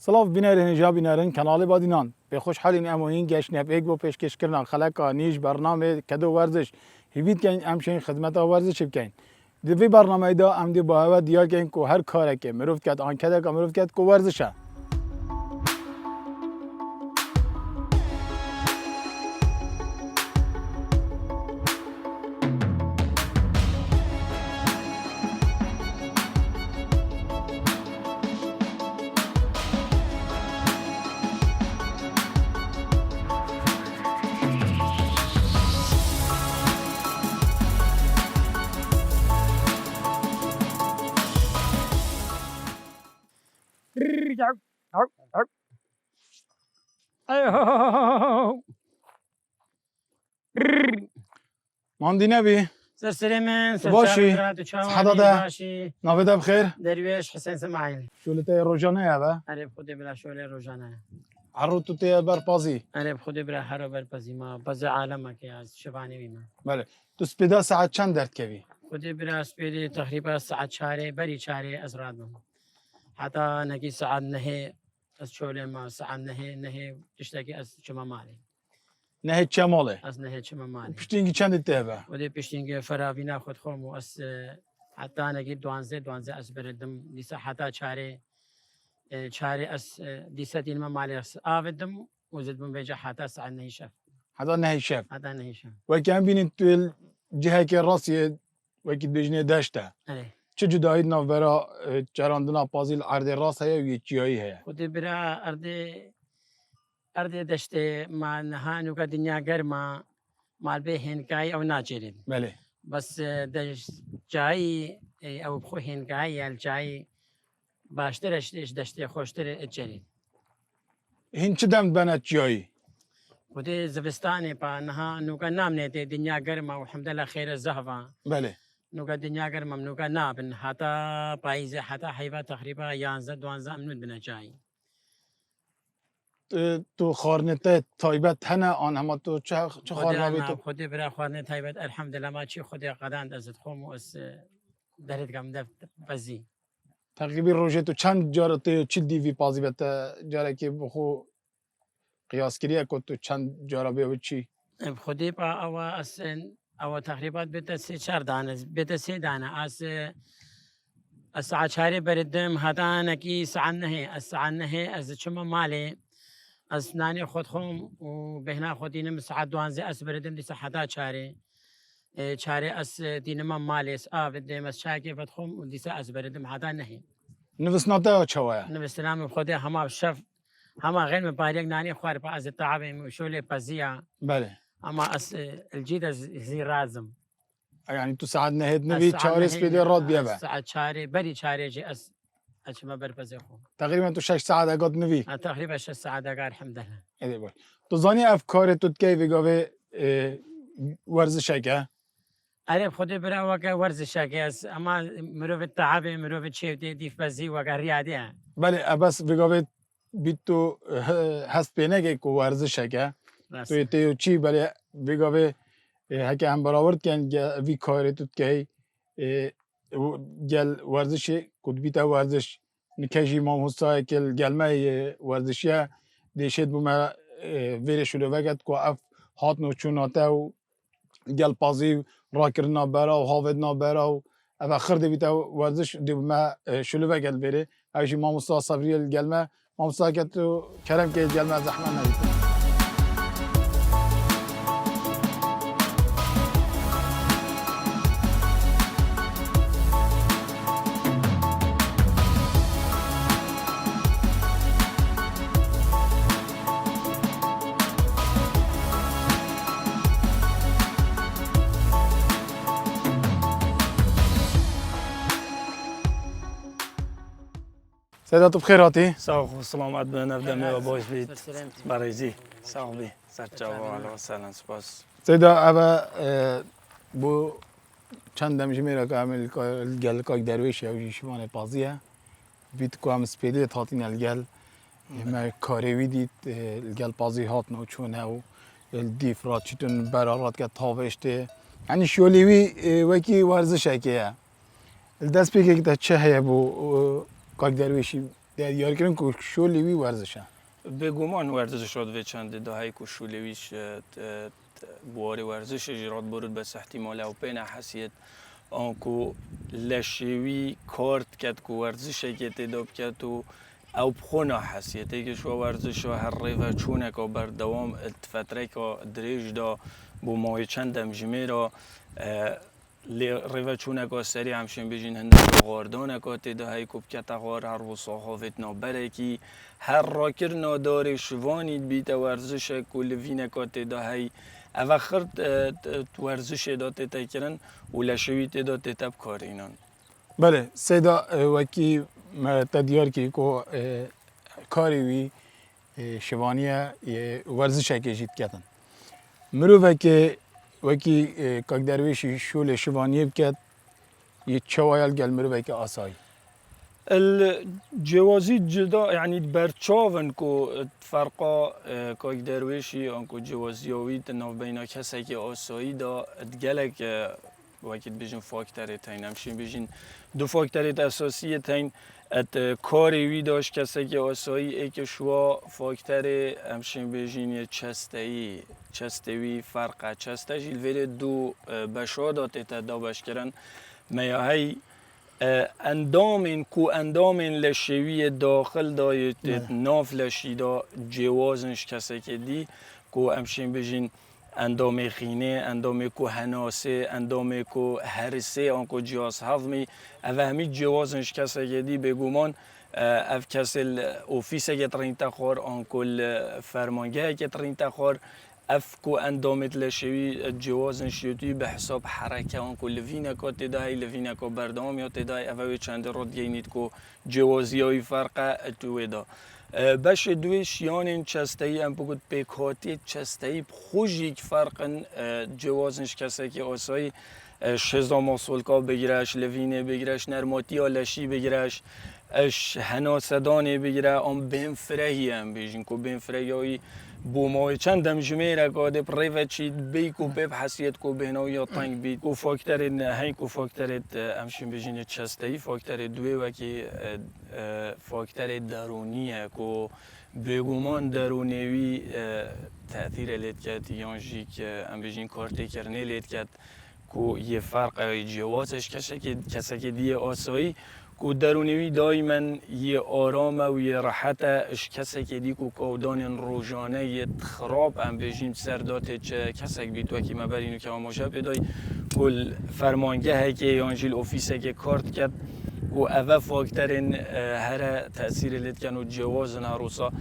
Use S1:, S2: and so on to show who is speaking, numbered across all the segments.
S1: سلاف بینرین جا بینرین کانال بادینان به خوش حالین اموین گشت نف یک با پیشکش کردن خلاق نیش برنامه کدو ورزش هیوید کن امشین خدمت ورزش بکن دوی برنامه دا ام دی با هوا دیار کن کو هر کاره که مروف کرد آن کده که مروف کرد کو ورزشه ماندی نبی
S2: سلام
S1: باشی حدا ده
S2: باشی
S1: نویده بخیر
S2: درویش حسین سماعیل
S1: شولته روزانه یا
S2: عرب خودی برا شغل روزانه
S1: عروت تو تی برپازی
S2: عرب خودی برا هر بر پزیما باز عالم که از شبانه بیما
S1: بله تو سپیدا ساعت چند درد کوی
S2: خودی برا سپیدی تقریبا ساعت چهاره بری چهاره از راد حتی نکی ساعت نه از شغل ما ساعت نه تشتکی از شما مالی
S1: نه چه ماله
S2: از نه شما مالی
S1: پشتینگی چند تیبه
S2: خودی پشتینگ فراوینا خود خوم و از حتی نکی دوانزه از بردم دیسا حتی چهاره از دیسا دینما مالی از آودم و زدم بیجا حتی ساعت نه شف
S1: حدا نه شف
S2: حتی نه شف
S1: و کم بینید تو جهه که راستیه و کی دجنه داشته
S2: آره
S1: چه جدایی ناو برا چراندنا پازیل عرض راست هیا و یکیایی هیا
S2: خودی برا ارده دشته ما نهانو که دنیا گرما مال به هنگای او ناچرید
S1: بله
S2: بس دش جایی او بخو هنگای یا جایی باشترش دشته خوشتر اجرید
S1: هین چه دم بنا چیایی
S2: خودی زبستانی پا نهانو که نام نیتی دنیا گرما و حمدالله خیر زهوا
S1: بله
S2: نوکا دنیا گرما نوکا نابن حتی پاییز حتی حیوان تقریبا 11-12 منوت بنا جایی
S1: تو خارنته تایبت هنه آن همه تو چه خارنه تو
S2: خودی برا خورنه تایبت الحمدلله ما چی خودی قداند ازت خوم و از درد کم دفت بزی
S1: تقریبی روزه تو چند جاره تو چی دیوی پازی بته جاره که بخو قیاس کریه که تو چند جاره بیو چی
S2: خودی با او تقریبا بیت 3-4 دانه بیت 3 دانه از ساعت 4 بردم هذا نکی ساعت نه از شما مالی از نانی خود خوم و بهنا خودینم ساعت 12 از بردم دیسا حدا 4 از دینم مالی از آودم از شاکی فت خوم و دیسا از بردم حدا نه
S1: نوستناته چوایا
S2: نبی سلام خودی همه شف همه غیر مبارک نانی خوار با از تعبیم و شوله پزیا
S1: بله
S2: اما از الجيد زي رازم
S1: يعني تو ساعت نهید نوی چهار سپیده راد بیابه
S2: ساعت 4 بری 4 جي از ما برپزه خو
S1: تقریبا تو 6 ساعت اگاد نوی
S2: تقریبا 6 ساعت اگر الحمد لله
S1: ایده باش تو زانی افکار تو کی ویگاوه ورزش که
S2: عرب خودی برا وکا ورزش که از اما مروف تعب مروف چیوتی دیف بزی وکا ریاده
S1: بله بس ویگاوه بیت تو هست پینه که کو ورزش که تو تیو چی بله ویگاوه هکه هم برآورد کن وی کاری تو کی گل ورزش کد بیت ورزش نکشی ما مستای کل گلمه ورزشیه دیشت بوم ویرشوله وقت کو اف هات نو چوناته و گل پازی را کرنا برا و هاود نا برا و اف خرد بیت ورزش دی بوم شوله وقت بره ایشی ما مستا صبریل گلمه ما مستا که تو کرم که گلمه زحمه نبید سيدات بخير هاتي
S3: ساق سلامت به نفدمه و باش بید برایزی ساق بی سرچاو علیه و سلام سپاس
S1: سيدا أبا بو چند دمجي ميرا كامل الجل كاك درويش يا وجي شمال بازيه بيت كوام سبيدي تاتين الجل ما كاريوي ديت الجل بازي هات نو چونه و الديف رات چتون برارات كه تاوشته يعني شوليوي وكي ورزش هكيه الدست بيكي كده چه هي بو كاك درويشي دیارکردن که شو لیوی ورزشه
S3: بگومان ورزش شد و چند دهه‌ای که شولویش بواری ورزش جرات برود بس احتمال او پین حسیت آنکو لشوی کارت کد که ورزش که تداب کد و او بخونه حسیت که شو ورزش هر ریو چونه که بر دوام فتره که دریج دا بو ماه چند دمجمه را ریو چونه که سری همشون بیشین هنده غاردانه که تدهه‌ای که بکت غار هر و صحافت نابره کی هر راکر نادار شوانید بیت ورزش کلوینه که تدهه‌ای اول خرد ورزش داد تکرن ولی شوی داد تب کارینان.
S1: بله سیدا وکی تدیار کی کو کاری وی شوانیه ورزش که جیت کردن. مرو وکی کاک درویشی شول شوانیه بکد یه چوایل گل مرو وکی آسایی.
S3: الجوازي جدا يعني برچاون کو فرقا کاک درویشی آنکو جوازیوی تناف بینا کسی که آسایی دا ادگلک وقت بیشن فاکتره تین همشین بیشن دو فاکتره اساسی تین ات کاری وی داشت کسی که آسایی ای که شوا فاکتره همشین بیشن یه چستوی فرقه چسته جیل ویره دو بشادات تا باش کرن میاهی اندام لشوی داخل دایت ناف لشی دا جوازنش کسی که دی کو امشین بجین اندام خینه اندام کو هناسه اندام کو هرسه آنکو جواز هضمی او همی جوازنش کسی که دی بگومان اف کسی اوفیسه که ترین تخور آنکو فرمانگه که ترین تخور افکو اندامت لشوی جوازن شیوتی به حساب حرکه آن کو لوینه کو تدای لوینه کو بردام یا تدای اوی چند رد گینید کو جوازیای فرق تویدا باش دوی شیان چستایی ام بگود پیکاتی چستایی خوشی فرقن جوازنش کسی که آسایی شزا ماسولکا بگیرش لوینه بگیرش نرماتی لشی بگیرش اش هناسدانه بگیره آن بین فرهی هم بیشین کو بین فرهی بو ماه چند دمجمه را قاده پریوت چید بی کو بب حسیت کو بیناوی یا تنگ بید کو فاکتر نه کو فاکتر امشین بجین چستایی فاکتر دوی و که فاکتر درونیه کو بگومان درونیوی تأثیر لید کرد یانجی که ام بجین کارتی کرنه لید کرد کو یه فرق جوازش کسی که دیه آسایی کو درونیوی دائما یه آرامه و یه راحته اش کسی که دی کو کودان روزانه یه خراب ام بجیم سرداته چه کسی بیت و کی مبرینو که ماشه بدای کل فرمانگه که یانجیل اوفیسه که کارت کرد و اوه فاکترین هر تأثیر لید کن و جواز نروسا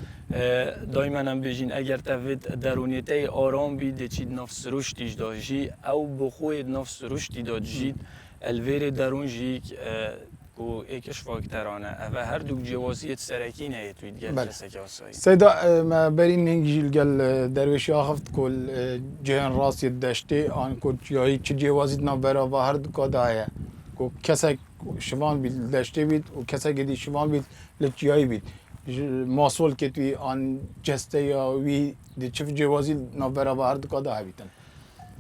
S3: دائما هم بجین اگر تفید درونیته آرام بید چید نفس رشدیش داد جی او بخوید نفس رشدی داد جید الویر درون جیک و ایکش فاکترانه و هر دو جوازیت سرکی نه توید گل کسک آسایی
S1: سیدا ما برین نگیل گل درویشی آخفت کل جهان راست داشته آن کل جایی چه جوازیت نبرا و هر دو کادایه کو کسک شوان بید داشته بید و کسک دی شوان بید لجایی بید ماسول که توی آن جسته یا وی دی چه جوازی نبرا و هر دو کادایه بیتن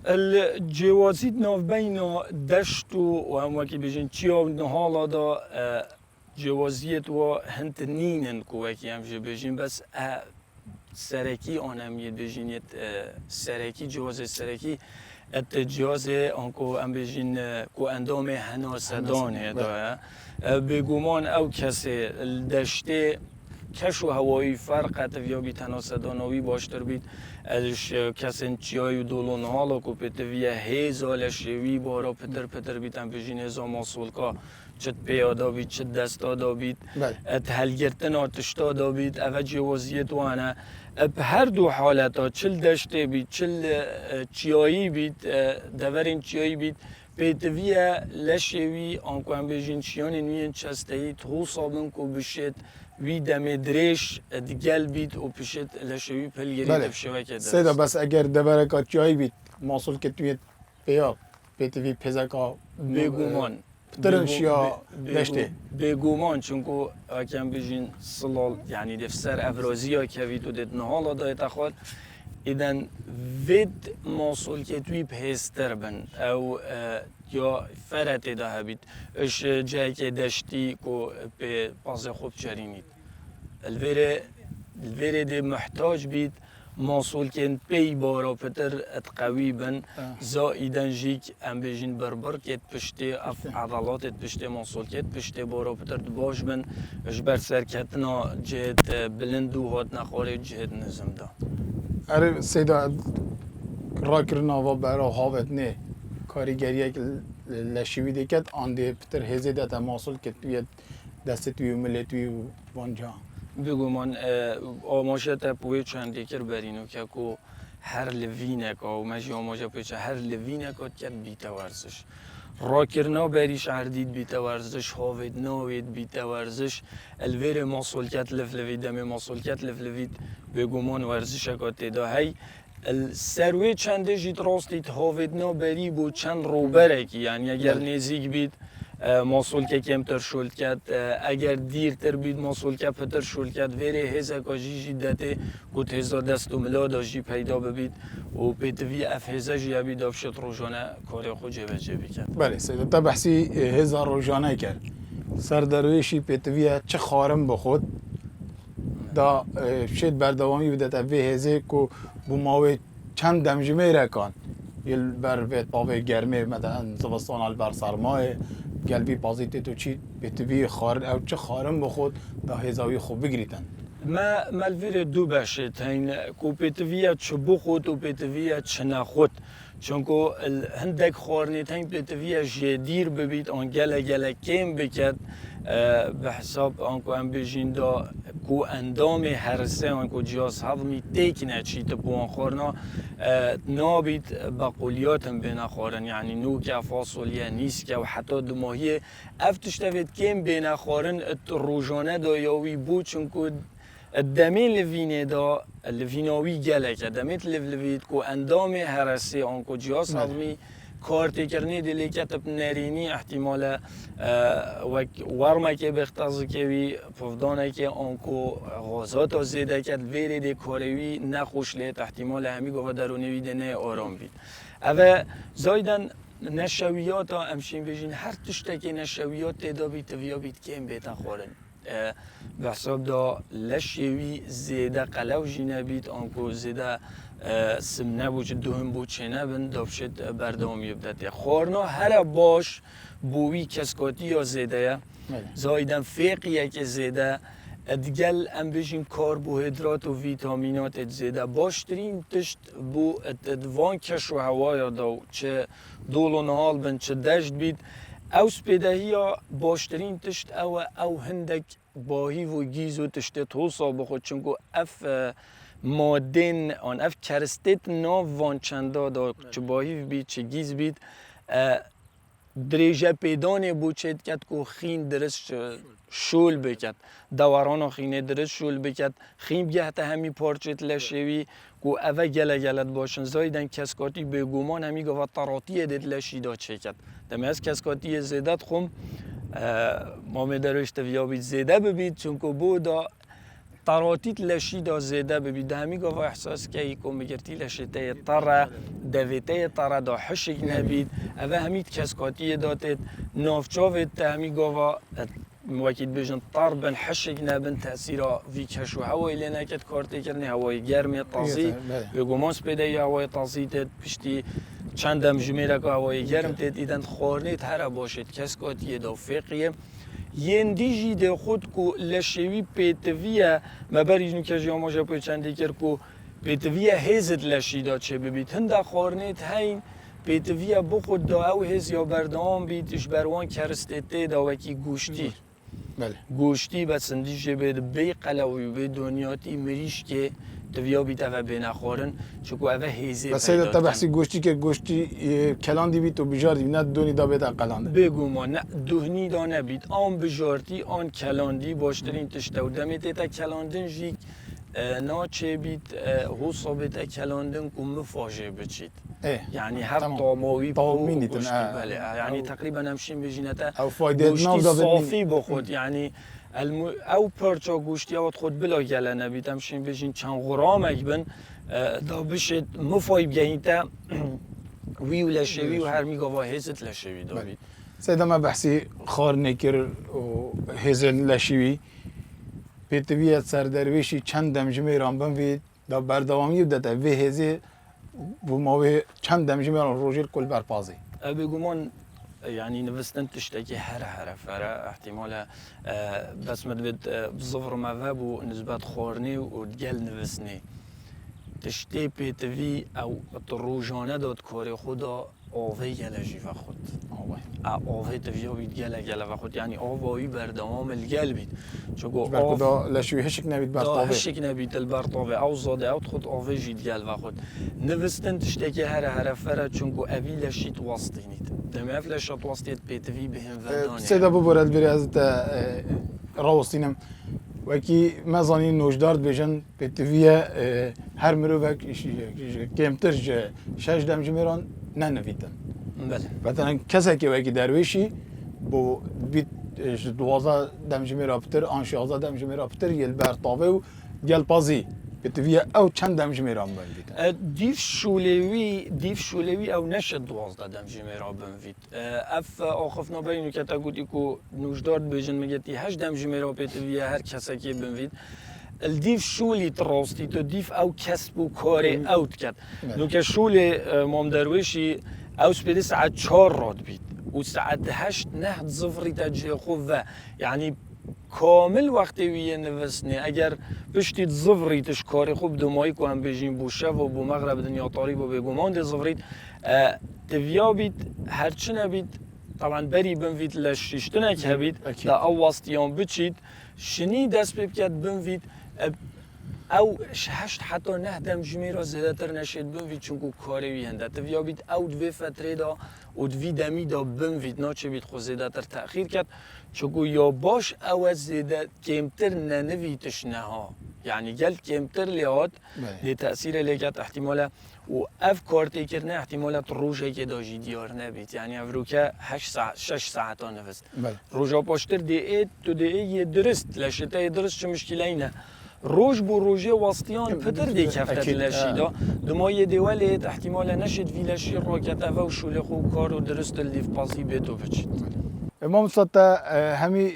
S3: الجوازيت ناف بين دشت وهم وكي بيجين تشيو نهالا دا جوازيت و هنت نينن كوكي هم بيجين بس سركي آنم يد بيجين يد سركي جواز سركي ات جواز آنكو هم بيجين كو اندام هناسدانه دا بگومان او کسی دشته کشو هوایی فرق یا بی تناسدانوی باشتر بید ازش کسین چیای دولون حالا کو پتویه هزال شوی بارا پتر بیتن بجین هزا ماسولکا چت پیادا بید چت دستا بید ات هلگرتن آتشتا دا بید اوه جوازیت وانه هر دو حالتا چل دشته بید چل چیایی بید دورین چیایی بید پتویه لشوی آنکو هم بجین چیان نوین چستهی تو صابن کو بشید وی دم دریش دیگل بید و پیشت لشوی پلگری دفشوه که درست
S1: سیدا بس اگر دبرکات جایی بید ماسول که توی پیا پیتوی پزکا
S3: بگومان
S1: ترنشیا داشته
S3: بگومان چونکو اکم بجین سلال یعنی دفسر افرازی ها که ویدو دید نهالا دایت اخواد ایدن وید ماسول که توی پهستر بن او یا فرات ده بید اش جایی که داشتی کو به باز خوب جرینید الویره دی محتاج بید موصول کن پی بارا پتر ات قوی بن زائدن جیک ام بیجین بربر کت پشته اف عضلات پشته موصول کت پشته بارا پتر باش بن اجبر سرکتنا جهت بلند و هات نخوره جهت نظم دا.
S1: اره سیدا راکرنا و برا هاوت نه کاریگریه که لشیوی دیکت آنده پتر هزه دتا موصول کت بیاد دست توی ملتوی و وانجا.
S3: بگو من آماجه تا پوی چندی کر برینو که کو هر لوینه که و مجی آماجه پیچه هر لوینه که کت بیت ورزش راکرنا بریش عردید بیت ورزش هاوید ناوید بیت ورزش الویر ماسولکت لفلوید دم ماسولکت لفلوید بگو من ورزش که تدا هی السروی چنده جیت راستید هاوید نا بری بو چند روبره کی یعنی اگر نزیک بید موصول که کمتر شل کرد اگر دیرتر بید موصول که پتر شل کرد وره هزا کاجی جدته گوت هزا دست و ملا داجی پیدا ببید و پیتوی اف هزا جی بید افشت روزانه کاری خود جبه جبی کرد.
S1: بله سیدا تا بحثی هزا روزانه کرد سردرویشی پیتوی چه خارم بخود دا شد بردوامی بده تا وی هزه کو بوماوی چند دمجمه رکان یل بر وی پاوی گرمه مثلا زمستان البر سرمایه قلبی پازیتی تو چی بتوی خار او چه خارم بخود دا هزاوی خوب بگریتن
S3: ما ملویر دو بشه تین کو بتوی چه بخود و بتوی چه نخود چون کو هندک خارنی تین بتوی جدیر ببید آن گله کم بکد به حساب آنکو هم بجین دا کو اندام هرسه آنکو جیاز هضمی تیک نچیت بوان خورنا نابید بقولیاتم بین خورن یعنی نوکه فاصلیه نیسکه و حتی دماهیه افتش تفید کم بین خورن روزانه دا یاوی بود چون کو الدمين لفيني دا لفيناوي جالك دميت لفيت كو اندام هرسي انكو جهاز هضمي کارتی کرنی دلی کتب نرینی احتمالا ورمه که بختازه که وی پفدانه که آنکو غازات زیده کرد ویری دی کاروی نخوش لیت احتمالا همی گفت درونی نه آرام بید. اوه زایدن نشویات ها امشین بجین هر تشتکی نشویات تیدا بید ویا بید که این بیتا خورن. به حساب دا لشوی زیده قلو جینه بید آنکو زیده سمنه بود دوهم بود چنه بند دافشت بردامی بدته خورنا هر باش بوی کسکاتی یا زیده زایدن فقیه که زیده ادگل ام بشین کربوهیدرات و ویتامینات زیده باشترین تشت بو ادوان کش و هوای دا چه دول و نهال بند چه دشت بید او سپیدهی باشترین تشت او هندک باهی و گیز و تشت توسا بخود چونکو اف مادن آن اف کرستت ناو وان چندا دا چه باهی بید چه گیز بید دریجه پیدانه بود چه کد که خین درست شول بکد دوران خینه درست شول بکد خیم گهت همی پارچت لشوی که اوه گلت باشن زایدن کسکاتی به گمان همی گفت طراطی دید لشی دا چه کد دمی از کسکاتی زیدت خوم ما می دروشت ویابید زیده ببید چون که بودا طراطیت لشی دا زیده ببید همی گفت احساس که ای که مگرتی لشیته طره دویته طره دا حشک نبید اوه همید کسکاتی داتید نافچاوید همی گفت موکید بجن طار بن حشک نبن تأثیرا وی کشو هوای لینه کت کارتی کرنی هوای گرمی تازی بگو ماس پیده هوای تازی تید پشتی چندم جمیره که هوای گرم تید ایدن خورنید هر باشید کسکاتی دا فقیه یندیجی ده خود کو لشوی پیتویه مبریجنو که جیاما جا چندی کرد کو پیتویه هزت لشی دا چه ببید هنده خورنید هین پیتویه بخود دا او هز یا بردام بید اش بروان کرستته دا وکی گوشتی گوشتی بسندی جه بید بی قلوی بی دنیاتی مریش که دویا بید اوه بین خورن چکو اوه هیزه
S1: بس سیده تا بحثی گوشتی که گوشتی کلاندی بید و بجاردی نه دونی دا بید قلانده
S3: بگو ما نه دهنی دا نبید آن بجاردی آن کلاندی باشترین تشته و دمیت تا کلاندن جیک ناچه بید حوصا بید کلاندن که مفاجه بچید یعنی هر طعماوی
S1: طعمینی
S3: بله یعنی تقریبا همشین بجینتا
S1: او فایده
S3: گوشتی صافی بخود یعنی او پرچا گوشتی اوت خود بلا گله نبید همشین بجین چند غرام اگبن دا بشید مفای بگهین تا وی و لشوی و هر میگه هزت لشوی دابید
S1: سیده ما بحثی خار نکر و هزت لشوی پیتوی سردرویشی چند دمجمیران بنوید دا بردوامی بدته وی هزی بو ماوی چند دمجمیران روژیل کل برپازی
S3: بگومان يعني نفستن تشتكي هره فرا احتمالا بس مدبت بظفر ما فابو نسبات خورني وتقال نفسني تشتي بيتفي او الروجانه داد كوري خدا آوه گله جیوه خود آوه تفیا بید گله و خود یعنی آوهی بردوام الگل بید چگو
S1: برکدا لشوی هشک نبید برطاوه
S3: هشک نبید البرطاوه او زاده او خود آوه جید گل و خود نوستن تشتکی هره فره چونکو اوی لشید واسطینید دمه اف لشید واسطید پیتوی بهم ودانه
S1: سیده ببرد بری از راوستینم وکی مزانی نوجدارد بیشن پیتویه هر مروفک کمتر شش دمجمیران نه نویدن
S3: بله
S1: مثلا کسی که وکی درویشی بو بیت 12 دمجمی رابطر آن 16 دمجمی رابطر یل برطاوه و گل پازی بتویه او چند دمجمی رام بنوید
S3: دیف شولوی او نشد 12 دمجمی را بنوید اف آخفنا بینو که تا گوتی که نوجدارد بیجن مگتی 8 دمجمی را بتویه هر کسی که بنوید الديف شولي تراستي تو ديف او كسب وكاري اوت كات لو كشولي مام درويشي او سبيدي ساعة 4 راد بيت وساعة 8 نهد زفري تجي خوفا يعني كامل وقتی وی نوستنی اگر پشتی زفری تشکاری خوب دمایی که هم بجین بو شف و بو مغرب دنیا طاری و بگومان دی زفرید تویا بید هرچی نبید طبعا بری بنوید لشیشتنک هبید دا او واسطیان بچید شنی دست بکد بنوید او هشت حتی نه دمجمی را زیاده تر نشید بنوید چونکو کاری وی هنده تویا بید او دوی فتره دا و دوی دمی دا بنوید ناچه بید خود زیاده تر تأخیر کرد چونکو یا باش او زیاده کمتر ننویتش نها یعنی گل کمتر لیاد لی تأثیر لیکت احتمالا و اف کارتی کرنه احتمالات روژه که داجی دیار نبید یعنی اف رو که 6 ساعت ها نفست روژا پاشتر دی تو دی یه درست لشته درست چه مشکله اینه روژ بو روژه واسطیان پتر دی کفتت لشیدا دما یه دیوالیت احتمالا نشد وی لشی راکت و شوله خوب کار و درست لیف پاسی بیتو بچید
S1: امام ستا همی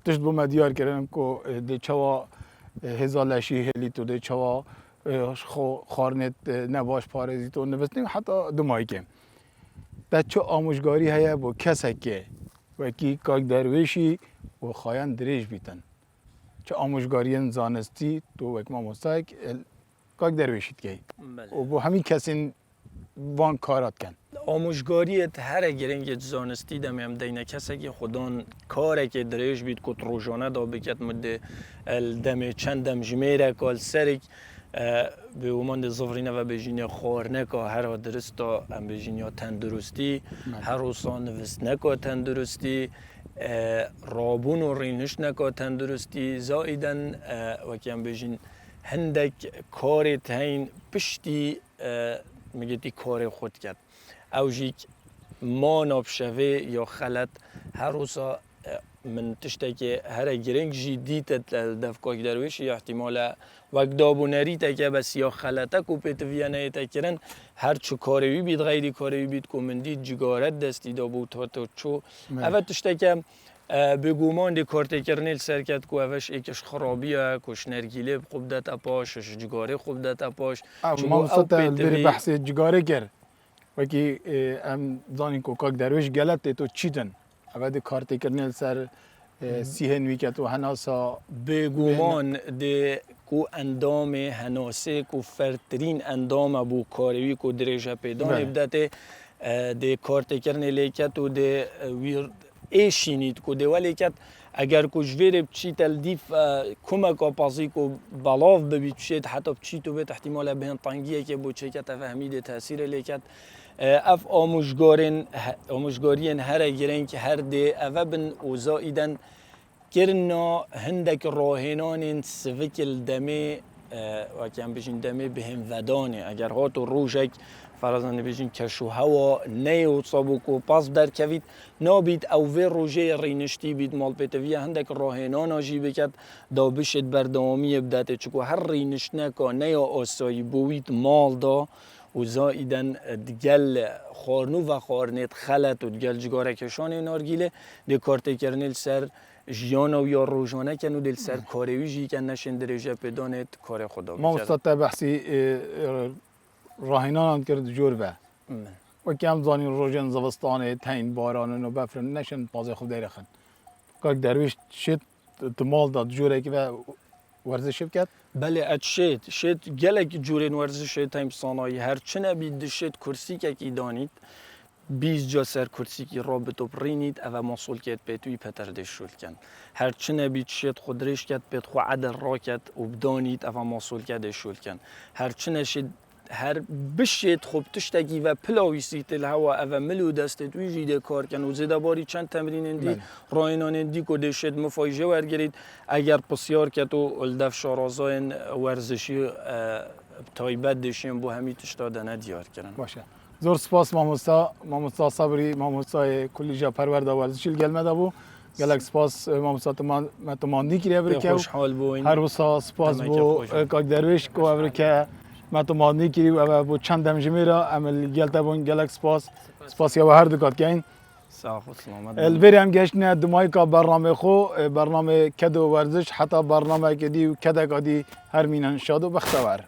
S1: تشت بو مدیار کردن که دی چوا هزار لشی هلی تو دی چوا خارنت نباش پارزی تو نوستیم حتی دمایی که در چه آموزگاری هیا با کسی که وکی کاک درویشی و خواهان دریج بیتن چه آموزگاری زانستی تو وک ما مستاک کاک درویشید که و با همین کسی وان کارات کن
S3: آموزگاریت هر گرنگ زانستی دم هم دینه کسی که خودان کاری که دریج بید کت روزانه دا بکت مده دم چند دم جمیره کال سرک به اومان زفرینه و بجینی خورنه که هر درست تا هم بجینی تندرستی هر روزان نوست نکا تندرستی رابون و رینش نکا تندرستی زایدن وکی هم بجین هندک کاری تاین پشتی میگه کار خود کرد اوجیک ما نابشوه یا خلط هر روزا من تشتكي هر جرينج جديد دفكوك درويش احتمالا وقت دابونري تكي بس يا خلطك و بيتفيانا تكرن هر چو كاريوي بيد غيري كاريوي بيد كومندي جگارت دستي دابو تا چو اول تشتكي بگومان دی کارت کرنیل سرکت کو اوش ایکش خرابیه کوش نرگیله خوب دت اپاش جگاره خوب دت اپاش
S1: ما وسط بری بحث جگاره کرد وکی ام دانی کو کاک درویش گلت تو چیدن اول دی کارت کرنیل سر سیهن ویکت و هناسا
S3: بگومان دی کو اندام هناسه کو فرترین اندام ابو کاروی کو درجه پیدان بدته دی کارت کرنیل کت و دی ویر ایشینید که دیوالی کت اگر کجویر بچی تلدیف کمک آپازی که بلاف ببید بچید حتی بچی تو بید احتمال بهن تنگیه که بچه کت فهمید تاثیر لیکت اف آموزگارین هر گرین که هر دی اف بن اوزایدن کرنا هندک راهنان سویکل دمه و کم بشین دمه بهم ودانه اگر هاتو روژک فرضاً بيجين كشو هوا نيو صابوكو باس در كفيت نابيد او في روجي رينشتي بيد مال بيتفيا عندك راهنانا جي بكت دا بشت بردوامي بدات چكو هر رينشتنكا نيو آساي بويت مال دا و زائدن دگل خارنو و خارنت خلط و دگل جگاره کشان نارگیله دی کارت کرنیل سر جیانا و یا روزانه کنو دل سر کاروی جی که نشین درجه بدانید کار خدا
S1: ما استاد بحثی راهینان کرد جور به و کم زانی روزن زوستانه تین باران و بفرن نشن پازه خود دیرخن که درویش شد تمال داد جوره که ورزش کرد
S3: بله ات شد گلک جورین ورزش تایم صنایع هر چنه بید شد کرسی که کی دانید 20 جا سر کرسی کی رابطه برینید او مسئول کت بیتوی پتر دشول کن هر چنه بید شد خودریش کت بیت خو عدل راکت و بدانید او مسئول کت دشول کن هر چنه شد هر بشید خوب تشتگی و پلاوی سیت الهوا او ملو دست توی جیده کار کن و زده باری چند تمرین دی راینان دی کده شد مفایجه ورگرید اگر پسیار کت و الدف شارازاین ورزشی تایبت دشیم بو همی تشتادنه دیار کردن
S1: باشه زور سپاس ماموستا صبری ماموستای کلیجا پرورده ورزشی گلمده بو گلک سپاس ماموستا متماندی کریه بری که
S3: خوشحال بوین
S1: هر وسا سپاس بو کاک درویش کو بری که متماندی کری و بو چند دمجمی را عمل گلتا بون گلک سپاس یا هر دکات کین
S3: صاحب سلامت
S1: البری هم گشتن دمای کا برنامه خو برنامه کدو ورزش حتی برنامه کدی و کدک آدی هر مینن شاد و بختور